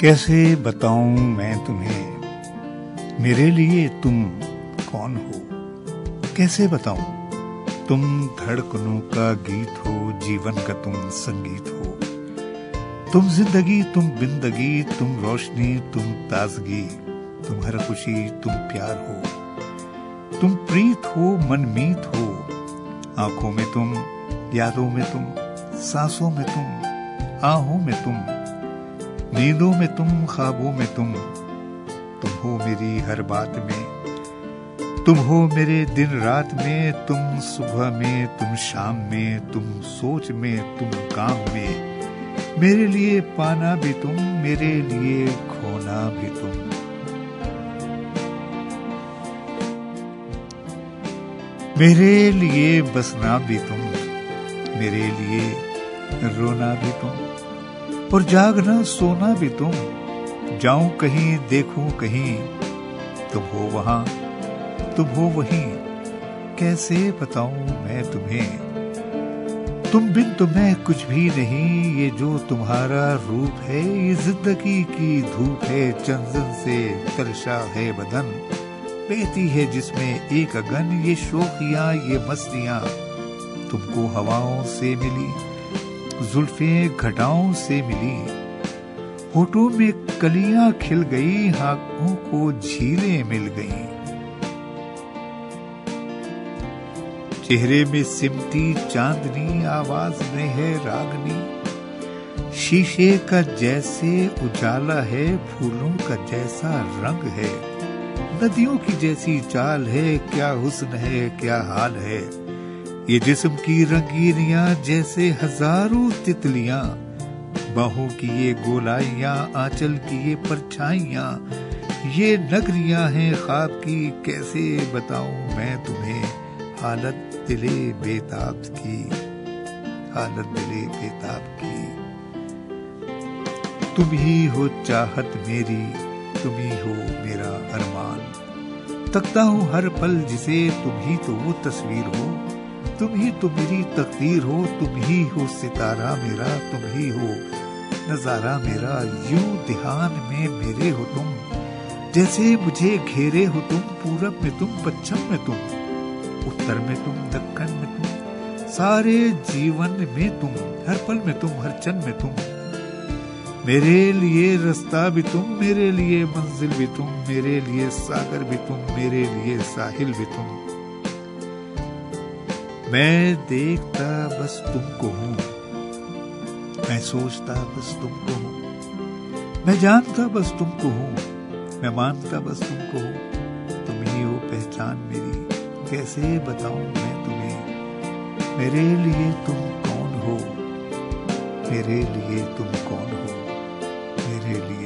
कैसे बताऊं मैं तुम्हें मेरे लिए तुम कौन हो। कैसे बताऊं तुम धड़कनों का गीत हो, जीवन का तुम संगीत हो। तुम जिंदगी, तुम बिंदगी, तुम रोशनी, तुम ताजगी, तुम हर खुशी, तुम प्यार हो। तुम प्रीत हो, मनमीत हो, आंखों में तुम, यादों में तुम, सांसों में तुम, आहों में तुम, नींदों में तुम, ख्वाबों में तुम हो मेरी हर बात में। तुम हो मेरे दिन रात में, तुम सुबह में, तुम शाम में, तुम सोच में, तुम काम में। मेरे लिए पाना भी तुम, मेरे लिए खोना भी तुम। मेरे लिए बसना भी तुम, मेरे लिए रोना भी तुम, और जागना सोना भी तुम। जाऊं कहीं, देखूं कहीं, तुम हो वहां, तुम हो वहीं। कैसे बताऊं मैं तुम्हें, तुम बिन तुम्हें कुछ भी नहीं। ये जो तुम्हारा रूप है, ये जिंदगी की धूप है। चंदन से तलशा है बदन, बहती है जिसमें एक अगन। ये शोखियां, ये मस्तियां तुमको हवाओं से मिली, जुल्फें घटाओं से मिली। होठों में कलियां खिल गई, आंखों को झीलें मिल गईं। चेहरे में सिमटी चांदनी, आवाज में है रागनी। शीशे का जैसे उजाला है, फूलों का जैसा रंग है। नदियों की जैसी चाल है, क्या हुस्न है, क्या हाल है। ये जिस्म की रंगीनियां जैसे हजारों तितलियां। बाहों की ये गोलाइयां, आंचल की ये परछाइयां। ये नगरियां हैं ख्वाब की, कैसे बताऊं मैं तुम्हें। हालत दिले बेताब की, हालत दिले बेताब की। तुम ही हो चाहत मेरी, तुम ही हो मेरा अरमान। तकता हूँ हर पल जिसे, तुम ही तो वो तस्वीर हो। तुम ही तो मेरी तकदीर हो, तुम ही हो सितारा मेरा, तुम ही हो नजारा मेरा। यूं ध्यान में मेरे हो तुम, जैसे मुझे घेरे हो तुम। पूरब में तुम, पश्चिम में तुम, उत्तर में तुम, दक्षिण में तुम। सारे जीवन में तुम, हर पल में तुम, हर क्षण में तुम। मेरे लिए रास्ता भी तुम, मेरे लिए मंजिल भी तुम, मेरे लिए सागर भी तुम, मेरे लिए साहिल भी तुम। मैं देखता बस तुमको हूँ, मैं सोचता बस तुमको हूँ, मैं जानता बस तुमको हूँ, मैं मानता बस तुमको हूँ। तुम ही हो पहचान मेरी, कैसे बताऊं मैं तुम्हें। मेरे लिए तुम कौन हो, मेरे लिए तुम कौन हो, मेरे लिए